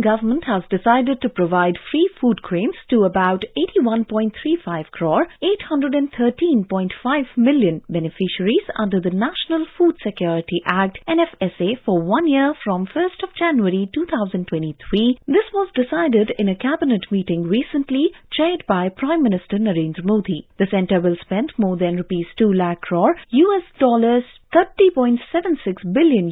government has decided to provide free food grains to about 81.35 crore 813.5 million beneficiaries under the National Food Security Act NFSA for 1 year from 1st of January 2023. This was decided in a cabinet meeting recently chaired by Prime Minister Narendra Modi. The centre will spend more than rupees 2 lakh crore $30.76 billion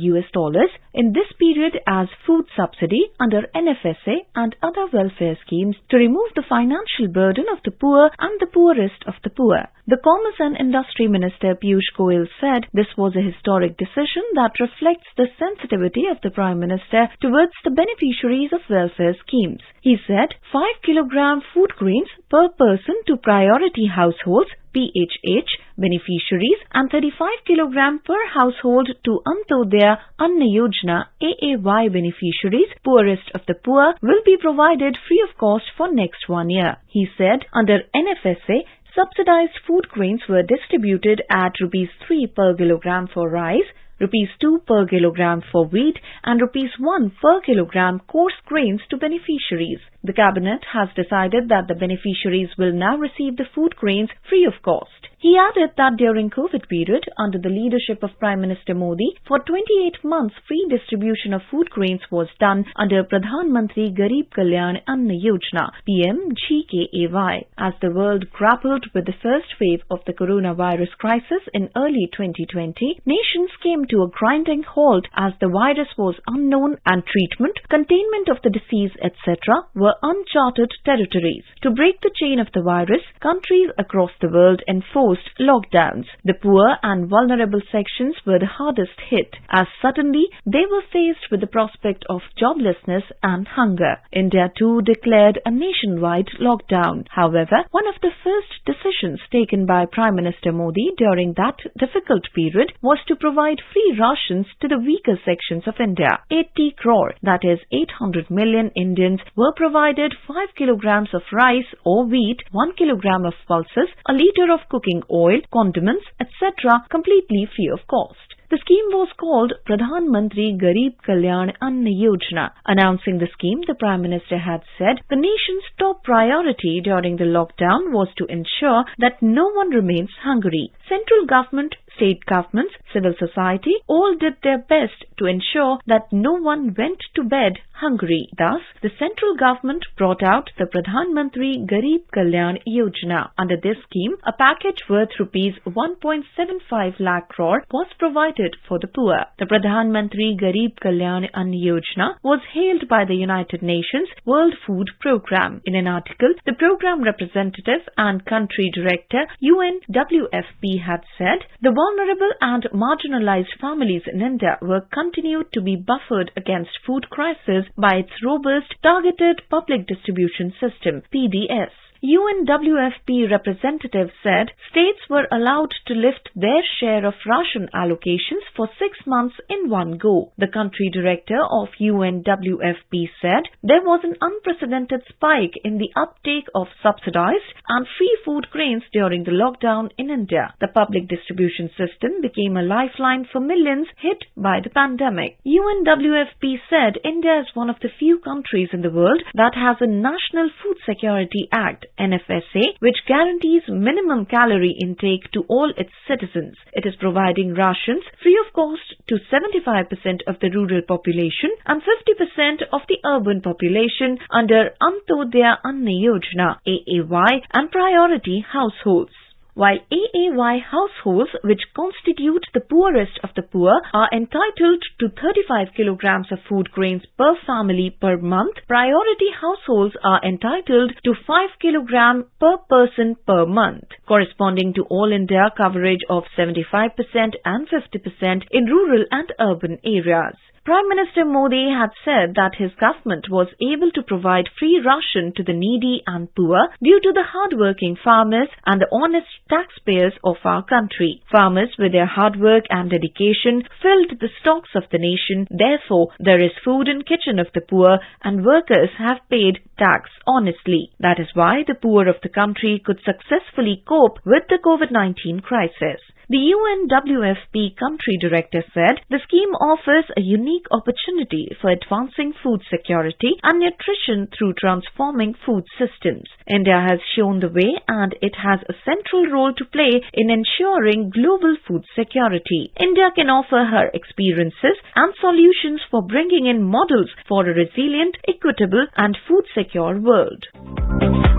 in this period as food subsidy under NFSA and other welfare schemes to remove the financial burden of the poor and the poorest of the poor. The Commerce and Industry Minister Piyush Goyal said this was a historic decision that reflects the sensitivity of the Prime Minister towards the beneficiaries of welfare schemes. He said 5 kg food grains per person to priority households PHH beneficiaries and 35 kg per household to Antodaya Anna Yojana AAY beneficiaries, poorest of the poor, will be provided free of cost for next 1 year. He said under NFSA, subsidized food grains were distributed at rupees 3 per kilogram for rice, rupees 2 per kilogram for wheat and rupees 1 per kilogram coarse grains to beneficiaries. The cabinet has decided that the beneficiaries will now receive the food grains free of cost. He added that during COVID period, under the leadership of Prime Minister Modi, for 28 months free distribution of food grains was done under Pradhan Mantri Garib Kalyan Anna Yojana PMGKAY. As the world grappled with the first wave of the coronavirus crisis in early 2020, nations came to a grinding halt as the virus was unknown and treatment, containment of the disease, etc. were uncharted territories. To break the chain of the virus, countries across the world enforced lockdowns. The poor and vulnerable sections were the hardest hit, as suddenly they were faced with the prospect of joblessness and hunger. India too declared a nationwide lockdown. However, one of the first decisions taken by Prime Minister Modi during that difficult period was to provide free rations to the weaker sections of India. 80 crore, that is 800 million Indians, were provided 5 kilograms of rice or wheat, 1 kilogram of pulses, a liter of cooking oil, condiments, etc. completely free of cost. The scheme was called Pradhan Mantri Garib Kalyan Anna Yojana. Announcing the scheme, the Prime Minister had said the nation's top priority during the lockdown was to ensure that no one remains hungry. Central government, state governments, civil society all did their best to ensure that no one went to bed hungry. Thus, the central government brought out the Pradhan Mantri Garib Kalyan Yojana. Under this scheme, a package worth rupees 1.75 lakh crore was provided for the poor. The Pradhan Mantri Garib Kalyan Anna Yojana was hailed by the United Nations World Food Programme. In an article, the program representative and country director UNWFP had said the vulnerable and marginalized families in India were continued to be buffered against food crisis by its robust targeted public distribution system PDS. UNWFP representative said states were allowed to lift their share of ration allocations for 6 months in one go. The country director of UNWFP said there was an unprecedented spike in the uptake of subsidized and free food grains during the lockdown in India. The public distribution system became a lifeline for millions hit by the pandemic. UNWFP said India is one of the few countries in the world that has a National Food Security Act NFSA, which guarantees minimum calorie intake to all its citizens. It is providing rations free of cost to 75% of the rural population and 50% of the urban population under Antodaya Anna Yojana AAY and priority households. While AAY households, which constitute the poorest of the poor, are entitled to 35 kilograms of food grains per family per month, priority households are entitled to 5 kilograms per person per month, corresponding to all India coverage of 75% and 50% in rural and urban areas. Prime Minister Modi had said that his government was able to provide free ration to the needy and poor due to the hard-working farmers and the honest taxpayers of our country. Farmers, with their hard work and dedication, filled the stocks of the nation. Therefore, there is food in kitchen of the poor and workers have paid tax honestly. That is why the poor of the country could successfully cope with the COVID-19 crisis. The UNWFP country director said the scheme offers a unique opportunity for advancing food security and nutrition through transforming food systems. India has shown the way and it has a central role to play in ensuring global food security. India can offer her experiences and solutions for bringing in models for a resilient, equitable and food secure world.